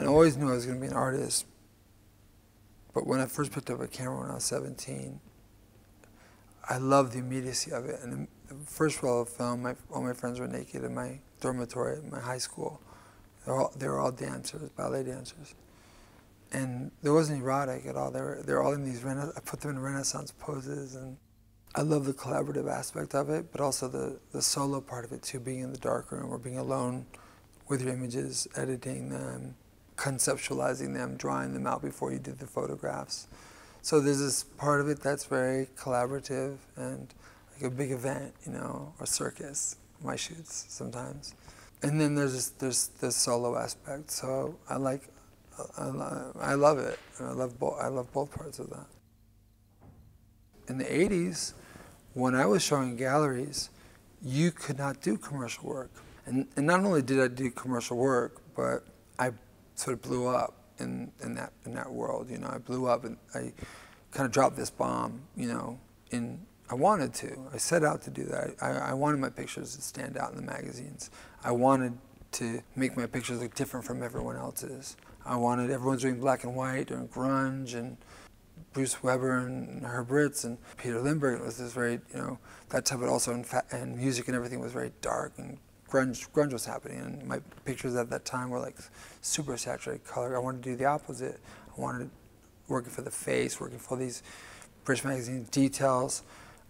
always knew I was going to be an artist. But when I first picked up a camera when I was 17, I loved the immediacy of it. And the first roll of film, all my friends were naked in my dormitory at my high school. They were all dancers, ballet dancers. And there wasn't erotic at all. They were all in these, I put them in Renaissance poses. And I love the collaborative aspect of it, but also the solo part of it too, being in the darkroom or being alone with your images, editing them, conceptualizing them, drawing them out before you did the photographs. So there's this part of it that's very collaborative and like a big event, you know, or circus, my shoots sometimes. And then there's the solo aspect. So I love it. I love both parts of that. In the 80s, when I was showing galleries, you could not do commercial work. And not only did I do commercial work, but I sort of blew up in that world. You know, I blew up and I kind of dropped this bomb. You know, I wanted to. I set out to do that. I wanted my pictures to stand out in the magazines. I wanted to make my pictures look different from everyone else's. I wanted everyone's doing black and white, doing grunge, and Bruce Weber and Herb Ritts and Peter Lindbergh. It was this very, you know, that type, but also and music and everything was very dark, and grunge was happening, and my pictures at that time were like super saturated color. I wanted to do the opposite. I wanted, working for The Face, working for these British magazine details,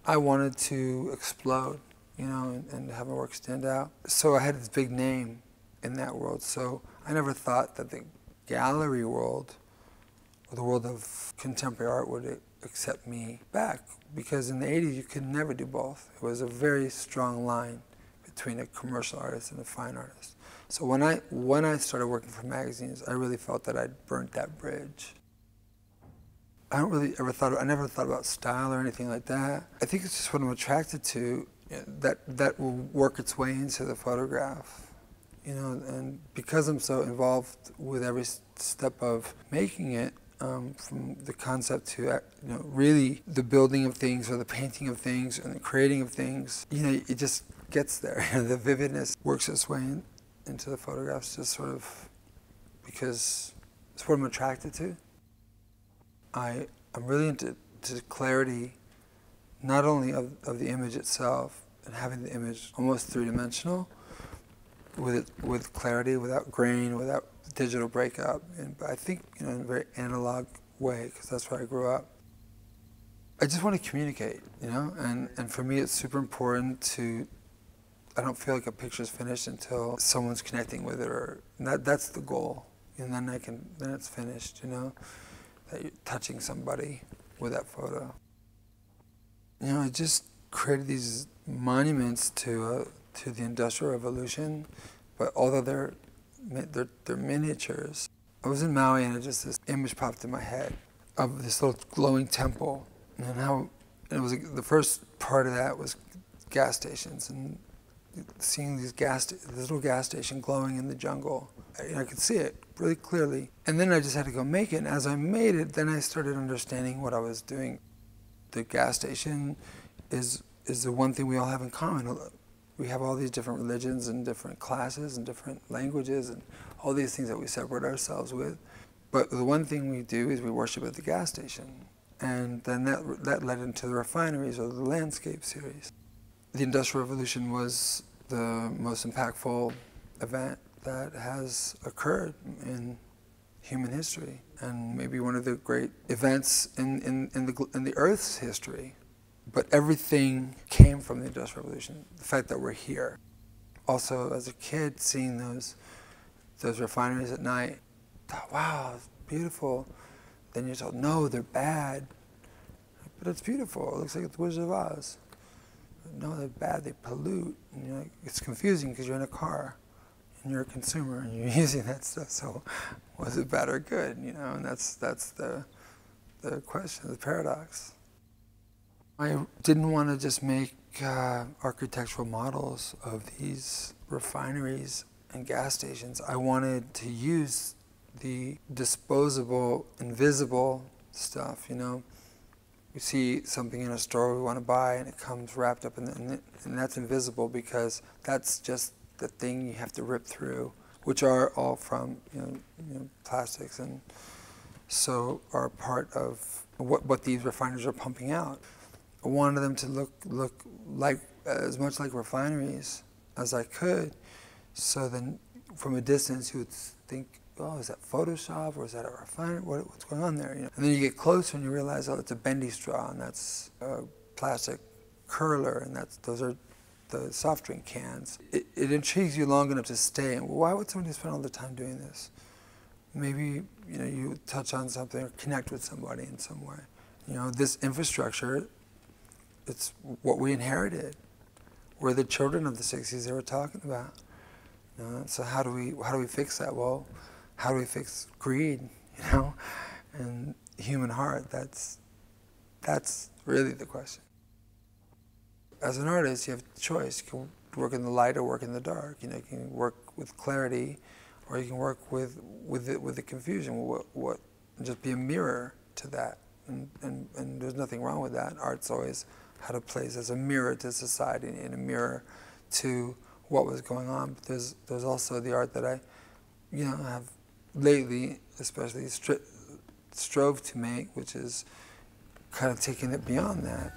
I wanted to explode, you know, and have my work stand out. So I had this big name in that world. So I never thought that the gallery world, or the world of contemporary art, would accept me back, because in the 80s you could never do both. It was a very strong line between a commercial artist and a fine artist. So when I started working for magazines, I really felt that I'd burnt that bridge. I never thought about style or anything like that. I think it's just what I'm attracted to, that will work its way into the photograph. You know, and because I'm so involved with every step of making it, from the concept to, you know, really the building of things or the painting of things and the creating of things, you know, it just gets there. The vividness works its way into the photographs, just sort of because it's what I'm attracted to. I'm really into clarity, not only of the image itself and having the image almost three-dimensional, with clarity, without grain, without digital breakup, but I think, you know, in a very analog way, because that's where I grew up. I just want to communicate, you know, and for me it's super important I don't feel like a picture's finished until someone's connecting with it, or that's the goal, and then it's finished, you know, that you're touching somebody with that photo. You know, I just created these monuments to the Industrial Revolution, but although they're miniatures. I was in Maui and this image popped in my head of this little glowing temple, and how it was the first part of that was gas stations, and seeing this little gas station glowing in the jungle. I could see it really clearly. And then I just had to go make it, and as I made it, then I started understanding what I was doing. The gas station is the one thing we all have in common. We have all these different religions and different classes and different languages and all these things that we separate ourselves with. But the one thing we do is we worship at the gas station. And then that led into the refineries or the landscape series. The Industrial Revolution was the most impactful event that has occurred in human history, and maybe one of the great events in the Earth's history. But everything came from the Industrial Revolution, the fact that we're here. Also, as a kid, seeing those refineries at night, thought, wow, it's beautiful. Then you're told, no, they're bad. But it's beautiful. It looks like the Wizard of Oz. No, they're bad, they pollute. And you're like, it's confusing because you're in a car and you're a consumer and you're using that stuff. So was it bad or good? You know, and that's the question, the paradox. I didn't want to just make architectural models of these refineries and gas stations. I wanted to use the disposable, invisible stuff, you know. We see something in a store we want to buy and it comes wrapped up and that's invisible because that's just the thing you have to rip through which are all from plastics, and so are part of what these refineries are pumping out. I wanted them to look like as much like refineries as I could, so then from a distance you would think, oh, is that Photoshop or is that a refinery? What's going on there? And then you get closer and you realize, oh, it's a bendy straw, and that's a plastic curler, and those are the soft drink cans. It intrigues you long enough to stay. And why would somebody spend all their time doing this? Maybe you touch on something or connect with somebody in some way. This infrastructure, it's what we inherited. We're the children of the 60s they were talking about. So how do we fix that? Well, how do we fix greed? And human heart. That's really the question. As an artist, you have a choice. You can work in the light or work in the dark. You can work with clarity, or you can work with the confusion. Just be a mirror to that. And there's nothing wrong with that. Art's always had a place as a mirror to society and a mirror to what was going on. But there's also the art that I, have lately, especially strove to make, which is kind of taking it beyond that.